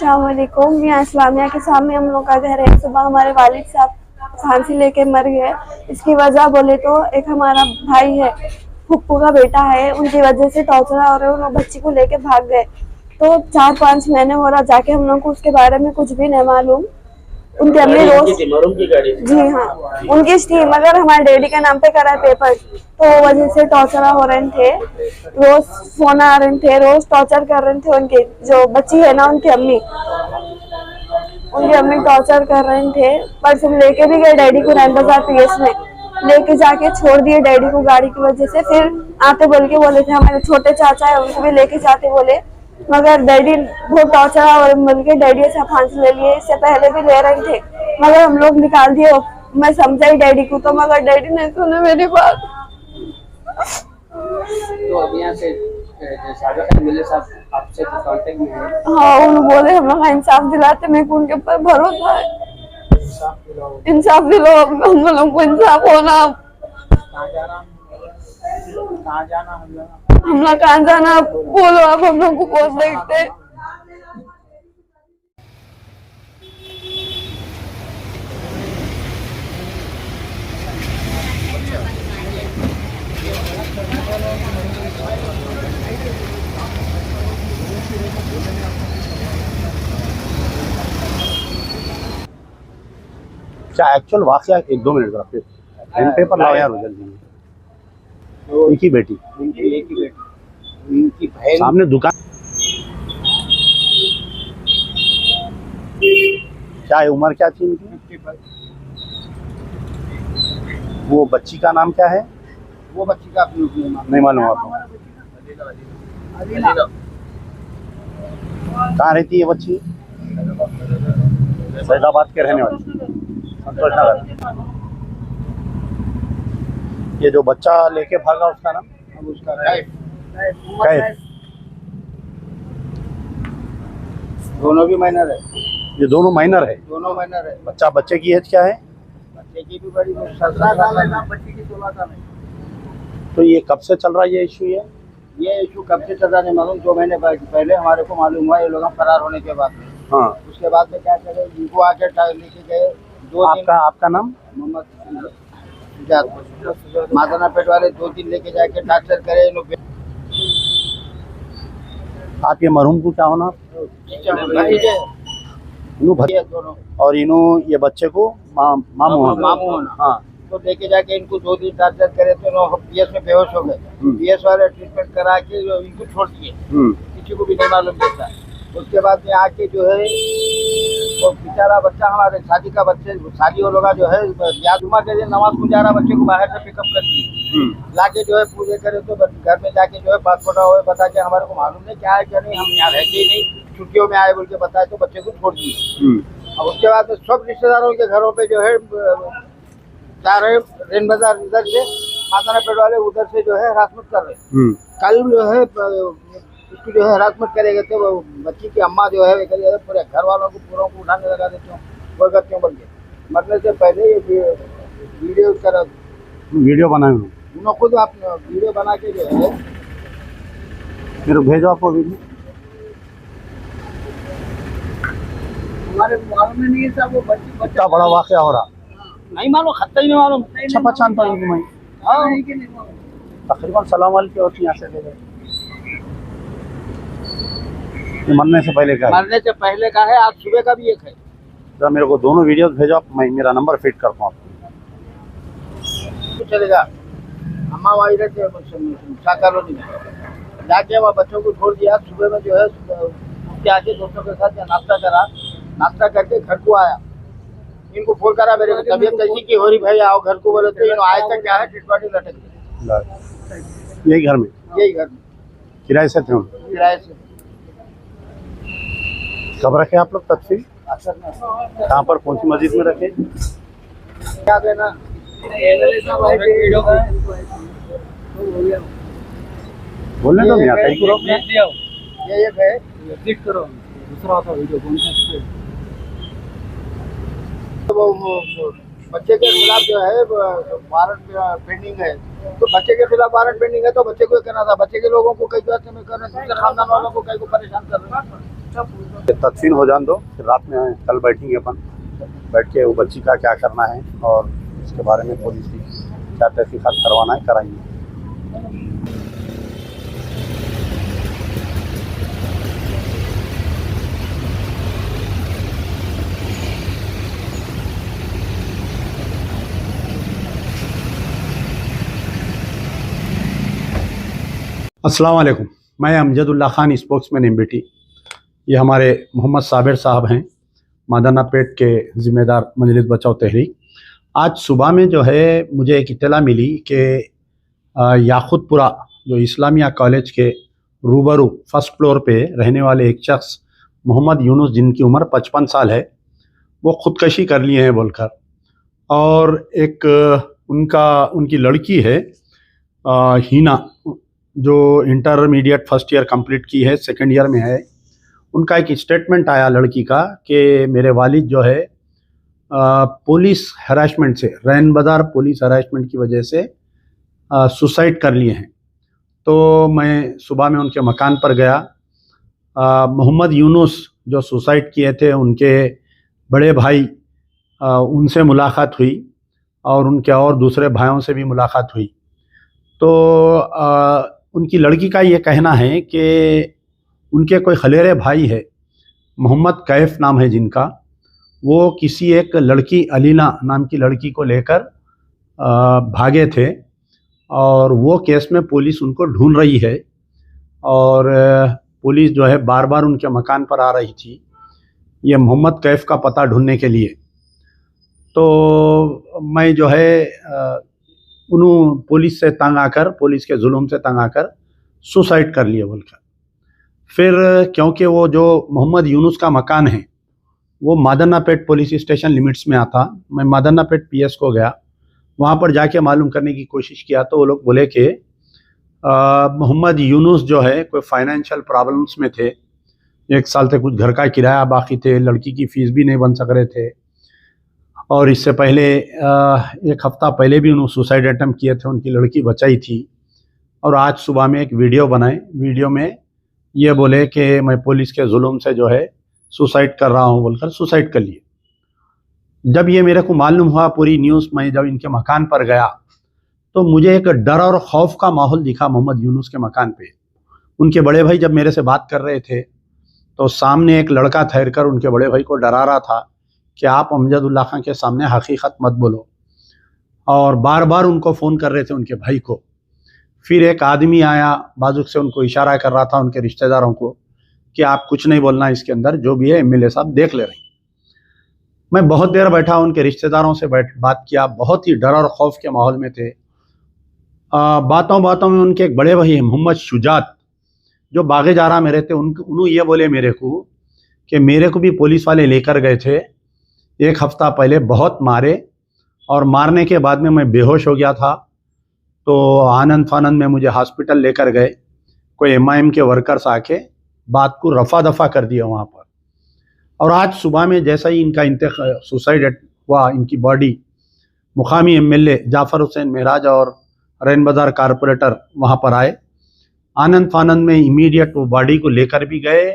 अस्सलाम वालेकुम। यहाँ इस्लामिया के सामने हम लोग का घर है। सुबह हमारे वालिद साहब फांसी लेके मर गए। इसकी वजह बोले तो एक हमारा भाई है, फुप्पू का बेटा है, उनकी वजह से टॉर्चर हो रहे हैं। उन बच्ची को लेके भाग गए। तो 4-5 महीने हो रहा जाके, हम लोग को उसके बारे में कुछ भी नहीं मालूम। उनके अम्मी रोज जी हाँ उनकी थी, मगर हमारे डैडी के नाम पे करा पेपर, तो वजह से टॉर्चर हो रहे थे। रोज फोन आ रहे थे, रोज टॉर्चर कर रहे थे। उनके जो बच्ची है ना, उनकी अम्मी टॉर्चर कर रहे थे। परसों लेके भी गए डैडी को रैन बाजार पीएस में, लेके जाके छोड़ दिए डैडी को गाड़ी की वजह से। फिर आते बोल के बोले थे हमारे छोटे चाचा है, उनको भी लेके जाते बोले, मगर डैडी बहुत टॉर्चर और मिल के डैडी से फांसी ले लिए। इससे पहले भी ले रहे थे, मगर हम लोग निकाल दिए। मैं समझाई डैडी को, तो मगर डैडी नहीं सुने मेरी बात। तो अभी यहाँ से मिले साहब आपसे तो कांटेक्ट में है? हाँ, उन बोले हम लोग इंसाफ दिलाते, मेरे को उनके ऊपर भरोसा है। इंसाफ दिलो, हम लोग को इंसाफ होना। हम लोग कहाँ जाना बोलो, अब हम लोग को बहुत देखते। क्या एक्चुअल वाकया 1-2 मिनट का पेन पेपर लाओ यार जल्दी। एक ही बेटी, उनकी बहन सामने दुकान। क्या है उम्र क्या थी इनकी? वो बच्ची का नाम क्या है? वो बच्ची का अपनी नहीं मालूम आपको? कहाँ रहती है बच्ची? फैजाबाद के रहने वाली, संतोष नगर। ये जो बच्चा लेके भागा उसका नाम? उसका कैफ। दोनों भी माइनर है। ये दोनों माइनर है? दोनों माइनर है। बच्चे की एज क्या है? बच्चे की भी बड़ी 17 साल है, बच्ची की 16 साल है। तो ये कब से चल रहा है ये इशू? ये इशू कब से चल रहा नहीं मालूम। 2 महीने पहले हमारे को मालूम हुआ, ये लोग फरार होने के बाद। हाँ, उसके बाद में क्या करे, इनको आके लेके गए 2 दिन। आपका नाम? मोहम्मद मादाना पेट वाले 2 दिन लेके जाके टॉर्चर करे। आप ये मरहूम को क्या होना? दोनों। और इन्हों ये बच्चे को मामू होना। हाँ। तो लेके जाके इनको 2 दिन टॉर्चर करे, तो पीएस में बेहोश हो गए। पीएस वाले ट्रीटमेंट करा के इनको छोड़ दिए, किसी को भी नहीं मालूम देता। उसके बाद में आके जो है वो बेचारा बच्चा, हमारे शादी का बच्चे, शादी वालों का जो है जुम्मा के दिन नमाज को जा रहा, बच्चे को बाहर से पिकअप कर दिए, लाके जो है पूजे करे। तो घर में जाके जो है पासपोर्ट हुए बता के हमारे को मालूम नहीं क्या है क्या नहीं, हम यहाँ रहते ही नहीं, छुट्टियों में आए बोल के बताए, तो बच्चे को छोड़ दिए। अब उसके बाद में सब रिश्तेदारों के घरों पे जो है जा रहे, रेन बाजार इधर से मादाना पेट वाले उधर से जो है हरासमेंट कर रहे। कल जो है उसको जो है हरासमेंट करेंगे, तो बच्ची की अम्मा जो है पूरे घर वालों को पूरों को उठाने लगा देते हो, वो करते हो बोल के। मरने से पहले ये वीडियो बनाए उन्होंने खुद। आप वीडियो बना के जो है मेरे भेजो आपको वीडियो। हमारे मालूम नहीं है साहब, वो बच्चा बड़ा वाकया हो रहा नहीं मालूम, खत्ता ही नहीं मालूम। अच्छा पहचानता हूँ मैं। तकरीबन सलाम वाली की होती यहाँ से ले गए। मरने से पहले का? मरने से पहले का है, आज सुबह का भी एक है। तो मेरे को दोनों वीडियोस भेजो आप, मैं मेरा नंबर फिट करता हूँ आपको। चलेगा। अम्मा वही रहते शाह कॉलोनी में, जाके वहाँ बच्चों को छोड़ दिया। सुबह में जो है उसके आके दोस्तों के साथ नाश्ता करा, नाश्ता करके घर को आया। इनको फोन करा, मेरे को तबीयत ऐसी की हो रही, भाई आओ घर को। बोले तो आए तक क्या है, टिटवाटी लटक गई। यही घर में? यही घर में किराए से थे? किराए से। कब रखे आप लोग तस्वीर? कहाँ पर, कौन सी मस्जिद में रखे? क्या देना बोलने दो यार, कहीं को रोक ये एक है, एडिट करो। दूसरा था वीडियो कौन सा? वो बच्चे के खिलाफ जो है वारंट पेंडिंग है, तो बच्चे के खिलाफ वारंट पेंडिंग है, तो बच्चे को करना था। बच्चे के लोगों को कई बार में कर रहे हैं, दूसरे खानदान वालों को कई को परेशान कर रहे हैं। तदफीन हो जान दो, फिर रात में कल बैठेंगे अपन, बैठ के वो बच्ची का क्या करना है और इसके बारे में पुलिस की क्या तहकीकात करवाना है कराएंगे। अस्सलाम वालेकुम, मैं अमजदुल्ला खान, स्पोक्समैन एमबीटी। ये हमारे मोहम्मद साबिर साहब हैं, मादाना पेट के ज़िम्मेदार मजलिस बचाओ तहरीक। आज सुबह में जो है मुझे एक इत्तला मिली कि याकुतपुरा जो इस्लामिया कॉलेज के रूबरू फर्स्ट फ्लोर पे रहने वाले एक शख्स मोहम्मद यूनुस, जिनकी उम्र 55 साल है, वो ख़ुदकशी कर लिए हैं बोलकर। और एक उनकी लड़की है हीना, जो इंटरमीडिएट फर्स्ट ईयर कंप्लीट की है, सेकंड ईयर में है। उनका एक स्टेटमेंट आया लड़की का कि मेरे वालिद जो है पुलिस हरासमेंट से, रैन बाज़ार पुलिस हरासमेंट की वजह से सुसाइड कर लिए हैं। तो मैं सुबह में उनके मकान पर गया। मोहम्मद यूनुस जो सुसाइड किए थे, उनके बड़े भाई, उनसे मुलाकात हुई और उनके और दूसरे भाइयों से भी मुलाकात हुई। तो उनकी लड़की का ये कहना है कि उनके कोई खलेरे भाई है, मोहम्मद कैफ नाम है जिनका, वो किसी एक लड़की अलीना नाम की लड़की को लेकर भागे थे और वो केस में पुलिस उनको ढूंढ रही है। और पुलिस जो है बार बार उनके मकान पर आ रही थी ये मोहम्मद कैफ का पता ढूंढने के लिए। तो मैं जो है पुलिस से तंग आकर, पुलिस के जुल्म से तंग आकर सुसाइड कर लिए बोलकर। फिर क्योंकि वो जो मोहम्मद यूनुस का मकान है वो मादना पेट पुलिस स्टेशन लिमिट्स में आता, मैं मादना पेट पीएस को गया, वहाँ पर जाके मालूम करने की कोशिश किया तो वो लोग बोले कि मोहम्मद यूनुस जो है कोई फाइनेंशियल प्रॉब्लम्स में थे, 1 साल से कुछ घर का किराया बाकी थे, लड़की की फ़ीस भी नहीं बन सक रहे थे। और इससे पहले 1 हफ़्ता पहले भी उन्होंने सुसाइड अटैम्प्ट किए थे, उनकी लड़की बचाई थी। और आज सुबह में एक वीडियो बनाए, वीडियो में ये बोले कि मैं पुलिस के जुल्म से जो है सुसाइड कर रहा हूँ बोलकर सुसाइड कर लिए। जब ये मेरे को मालूम हुआ पूरी न्यूज़, मैं जब इनके मकान पर गया तो मुझे एक डर और खौफ का माहौल दिखा मोहम्मद यूनुस के मकान पे। उनके बड़े भाई जब मेरे से बात कर रहे थे तो सामने एक लड़का ठहर कर उनके बड़े भाई को डरा रहा था कि आप अमजदुल्ला खान के सामने हकीकत मत बोलो, और बार बार उनको फ़ोन कर रहे थे उनके भाई को। फिर एक आदमी आया, बाजुक से उनको इशारा कर रहा था उनके रिश्तेदारों को कि आप कुछ नहीं बोलना, इसके अंदर जो भी है एमएलए साहब देख ले रहे हैं। मैं बहुत देर बैठा, उनके रिश्तेदारों से बात किया, बहुत ही डर और खौफ के माहौल में थे। बातों बातों में उनके एक बड़े भाई मोहम्मद शुजात, जो बागे जा रहा में रहते, उन्होंने ये बोले मेरे को कि मेरे को भी पुलिस वाले लेकर गए थे 1 हफ़्ता पहले, बहुत मारे और मारने के बाद में मैं बेहोश हो गया था। तो आनंद फानंद में मुझे हॉस्पिटल लेकर गए, कोई एमआईएम के वर्कर्स आके बात को रफा दफा कर दिया वहाँ पर। और आज सुबह में जैसा ही इनका सुसाइड हुआ, इनकी बॉडी मुकामी एमएलए जाफ़र हुसैन महराज और रैन बाज़ार कारपोरेटर वहाँ पर आए। आनंद फानंद में इमीडिएट वो बॉडी को लेकर भी गए,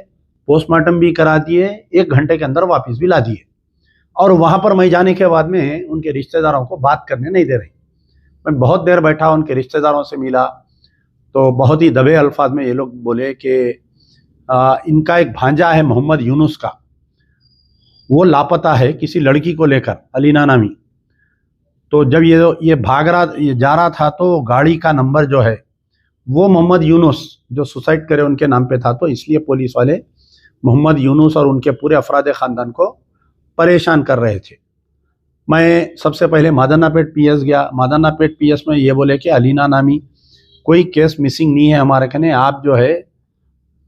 पोस्टमार्टम भी करा दिए, 1 घंटे के अंदर वापस भी ला दिए। और वहाँ पर मैं जाने के बाद में उनके रिश्तेदारों को बात करने नहीं दे रही। मैं बहुत देर बैठा, उनके रिश्तेदारों से मिला तो बहुत ही दबे अल्फाज में ये लोग बोले कि इनका एक भांजा है मोहम्मद यूनुस का, वो लापता है किसी लड़की को लेकर, अलीना नामी। तो जब ये जा रहा था तो गाड़ी का नंबर जो है वो मोहम्मद यूनुस जो सुसाइड करे उनके नाम पे था। तो इसलिए पुलिस वाले मोहम्मद यूनुस और उनके पूरे अफराद ख़ानदान को परेशान कर रहे थे। मैं सबसे पहले मादाना पेट पीएस गया। मादाना पेट पीएस में ये बोले कि अलीना नामी कोई केस मिसिंग नहीं है हमारे कने, आप जो है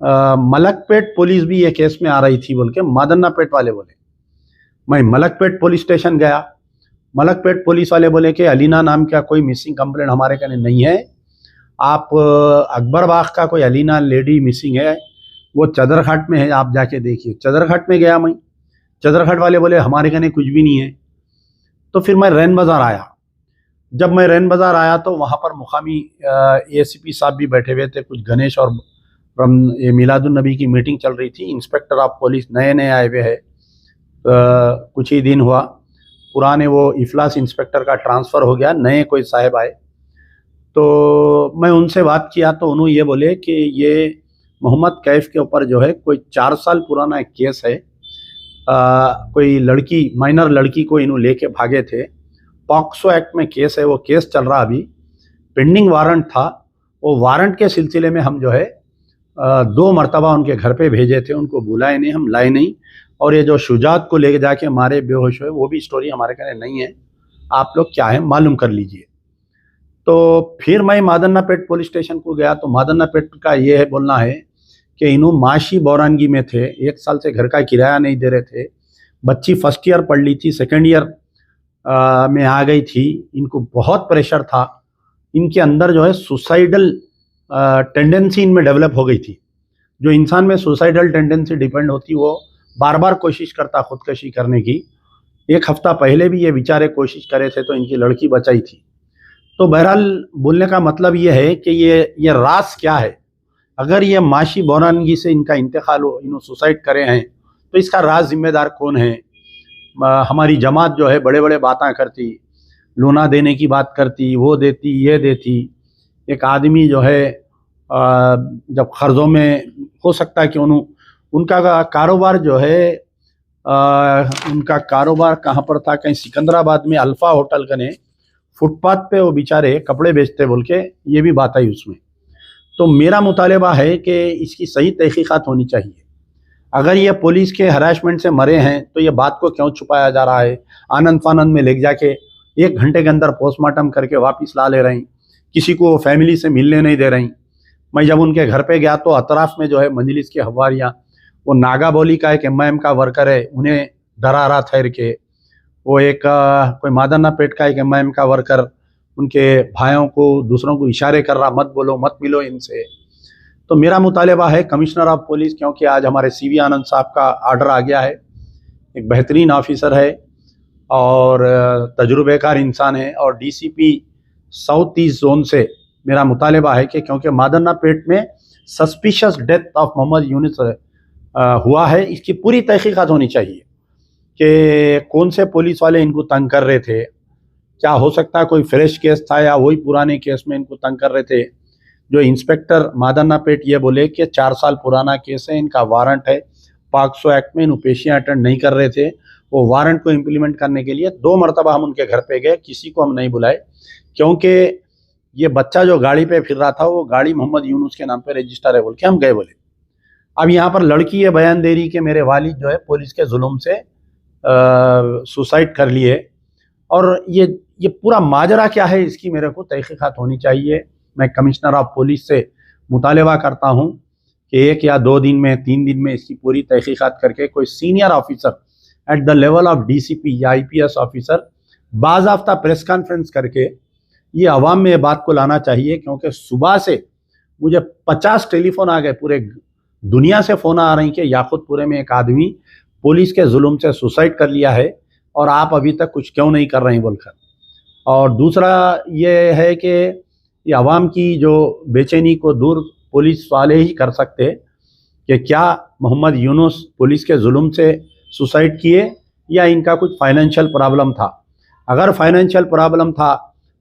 मलकपेट पुलिस भी ये केस में आ रही थी बोल के मादाना पेट वाले बोले। मैं मलकपेट पुलिस स्टेशन गया, मलकपेट पुलिस वाले बोले कि अलीना नाम का कोई मिसिंग कंप्लेंट हमारे कने नहीं है, आप अकबर बाग का कोई अलीना लेडी मिसिंग है, वो चदरघाट में है, आप जाके देखिए। चदरघाट में गया मैं, चदरघाट वाले बोले हमारे कने कुछ भी नहीं है। तो फिर मैं रैन बाज़ार आया। जब मैं रैन बाज़ार आया तो वहाँ पर मुकामी एसीपी साहब भी बैठे हुए थे, कुछ गणेश और ये मिलादुन नबी की मीटिंग चल रही थी। इंस्पेक्टर ऑफ पुलिस नए नए आए हुए हैं, कुछ ही दिन हुआ, पुराने वो इफलास इंस्पेक्टर का ट्रांसफ़र हो गया, नए कोई साहब आए। तो मैं उनसे बात किया तो उन्होंने ये बोले कि ये मोहम्मद कैफ के ऊपर जो है कोई 4 साल पुराना एक केस है। कोई लड़की, माइनर लड़की को इन्हों लेके भागे थे। पॉक्सो एक्ट में केस है, वो केस चल रहा, अभी पेंडिंग वारंट था। वो वारंट के सिलसिले में हम जो है 2 मरतबा उनके घर पे भेजे थे, उनको बुलाए नहीं, हम लाए नहीं। और ये जो शुजात को लेके जाके मारे बेहोश हुए, वो भी स्टोरी हमारे कहने नहीं है, आप लोग क्या है मालूम कर लीजिए। तो फिर मैं मादन्नापेट पुलिस स्टेशन को गया तो मादन्नापेट का ये है बोलना है कि इन्हों माशी बौरानगी में थे, 1 साल से घर का किराया नहीं दे रहे थे। बच्ची फर्स्ट ईयर पढ़ ली थी, सेकेंड ईयर में आ गई थी, इनको बहुत प्रेशर था। इनके अंदर जो है सुसाइडल टेंडेंसी इनमें डेवलप हो गई थी। जो इंसान में सुसाइडल टेंडेंसी डिपेंड होती, वो बार बार कोशिश करता खुदकशी करने की। 1 हफ्ता पहले भी ये बेचारे कोशिश करे थे तो इनकी लड़की बचाई थी। तो बहरहाल बोलने का मतलब ये है कि ये राज क्या है। अगर ये माशी बौरानगी से इनका इंतकाल हो, इन्होंने सुसाइड करे हैं, तो इसका राज जिम्मेदार कौन है? हमारी जमात जो है बड़े बड़े बातें करती, लोना देने की बात करती, वो देती ये देती। एक आदमी जो है जब कर्ज़ों में, हो सकता है कि उनका कारोबार जो है, उनका कारोबार कहाँ पर था, कहीं सिकंदराबाद में अल्फ़ा होटल कने फुटपाथ पे वो बेचारे कपड़े बेचते बोल के ये भी बात आई उसमें। तो मेरा मुतालबा है कि इसकी सही तहकीकात होनी चाहिए। अगर ये पुलिस के हरासमेंट से मरे हैं तो ये बात को क्यों छुपाया जा रहा है? आनंद फानंद में ले जाके 1 घंटे के अंदर पोस्टमार्टम करके वापस ला ले रही, किसी को फैमिली से मिलने नहीं दे रही। मैं जब उनके घर पे गया तो अतराफ में जो है मजलिस के हवारियाँ, वो नागा बोली का एक MIM का वर्कर है, उन्हें डरा रहा ठहर के। वो एक कोई मादन्नापेट का एक MIM का वर्कर उनके भाइयों को, दूसरों को इशारे कर रहा, मत बोलो, मत मिलो इनसे। तो मेरा मुतालबा है कमिश्नर ऑफ पुलिस, क्योंकि आज हमारे CV आनंद साहब का आर्डर आ गया है, एक बेहतरीन ऑफिसर है और तजुर्बेकार इंसान है, और DCP साउथ ईस्ट जोन से मेरा मुतालबा है कि क्योंकि मादन्नापेट में suspicious death of Mohammed Yunus हुआ है, इसकी पूरी तहकीकात होनी चाहिए कि कौन से पुलिस वाले इनको तंग कर रहे थे। क्या हो सकता है कोई फ्रेश केस था या वही पुराने केस में इनको तंग कर रहे थे। जो इंस्पेक्टर मादन्नापेट ये बोले कि 4 साल पुराना केस है, इनका वारंट है, पॉक्सो एक्ट में इन्होंने पेशियाँ अटेंड नहीं कर रहे थे। वो वारंट को इम्प्लीमेंट करने के लिए 2 मरतबा हम उनके घर पे गए, किसी को हम नहीं बुलाए, क्योंकि ये बच्चा जो गाड़ी पे फिर रहा था वो गाड़ी मोहम्मद यूनुस के नाम पे रजिस्टर है बोल के हम गए बोले। अब यहाँ पर लड़की ये बयान दे रही कि मेरे वालिद जो है पुलिस के जुल्म से सुसाइड कर लिए, और ये पूरा माजरा क्या है इसकी मेरे को तहकीकात होनी चाहिए। मैं कमिश्नर ऑफ पुलिस से मुतालबा करता हूँ कि 1 या 2 दिन में, 3 दिन में इसकी पूरी तहकीकात करके कोई senior officer at the level of DCP या IPS ऑफिसर बाज़ाफ्ता प्रेस कॉन्फ्रेंस करके ये अवाम में ये बात को लाना चाहिए। क्योंकि सुबह से मुझे 50 टेलीफोन आ गए, पूरे दुनिया से फ़ोन आ रही कि याकूतपुरे में एक आदमी पुलिस के जुल्म से सुसाइड कर लिया है और आप अभी तक कुछ क्यों नहीं कर रहे हैं बोलकर। और दूसरा ये है कि ये अवाम की जो बेचैनी को दूर पुलिस वाले ही कर सकते कि क्या मोहम्मद यूनुस पुलिस के जुल्म से सुसाइड किए या इनका कुछ फाइनेंशियल प्रॉब्लम था। अगर फाइनेंशियल प्रॉब्लम था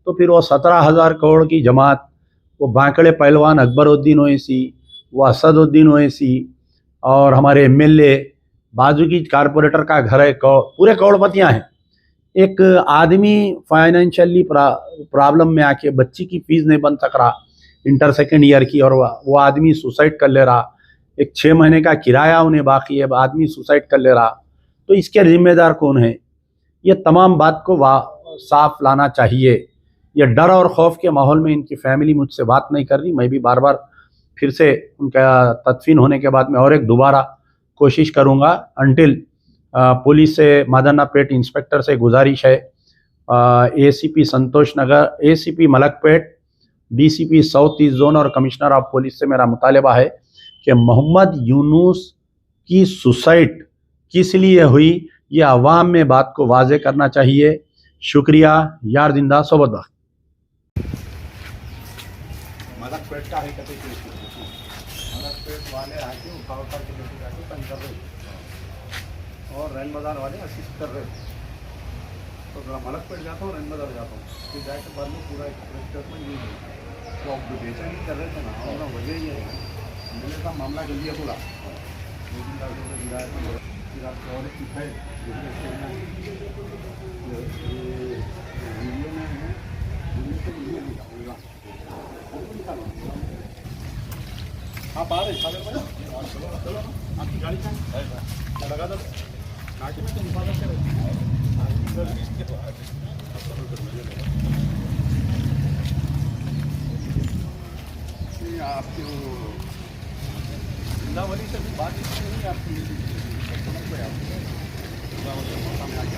तो फिर वो 17,000 करोड़ की जमात, वो बांकड़े पहलवान अकबरुद्दीन ओवैसी, वो असदुद्दीन ओवैसी और हमारे MLA, बाजू की कारपोरेटर का घर है, पूरे करोड़पतियाँ हैं। एक आदमी फाइनेंशियली प्रॉब्लम में आके बच्ची की फीस नहीं बन सक रहा इंटर सेकेंड ईयर की, और वो आदमी सुसाइड कर ले रहा। एक 6 महीने का किराया उन्हें बाकी है, आदमी सुसाइड कर ले रहा। तो इसके जिम्मेदार कौन है? ये तमाम बात को साफ लाना चाहिए। ये डर और खौफ के माहौल में इनकी फैमिली मुझसे बात नहीं कर रही। मैं भी बार बार फिर से उनका तदफीन होने के बाद में और एक दोबारा कोशिश करूँगा। अंटिल पुलिस से, मादन्नापेट इंस्पेक्टर से गुजारिश है, ACP संतोष नगर, ACP Malakpet, DCP south east zone और कमिश्नर ऑफ पुलिस से मेरा मुतालबा है कि मोहम्मद यूनुस की सुसाइड किस लिए हुई, ये अवाम में बात को वाज़े करना चाहिए। शुक्रिया। यार जिंदा सोबत वक्त। मलकपेट का है और रैन बाज़ार वाले असिस्ट कर रहे थे। तो जरा मलकपेट जाता हूँ, रैन बाज़ार जाता हूँ, फिर जाके बाद में पूरा एक स्टेटमेंट यूज है। तो आप जो बेचैनी कर रहे थे ना, उनका वजह ये है, मैंने कहा मामला कर लिया पूरा, 2-3 लाख रुपये गिराया था, फिर आपको और एक चीज़ है, वीडियो में है, वीडियो से वीडियो निकालूंगा। आप आ रहे सागर में? चलो आपकी गाड़ी कहाँ है? लगा दो नाके में, तो हिफाजत करें। आपकी जिंदावली से भी बात इसलिए नहीं आपकी समझ पे आपको जिंदावली मौका में आके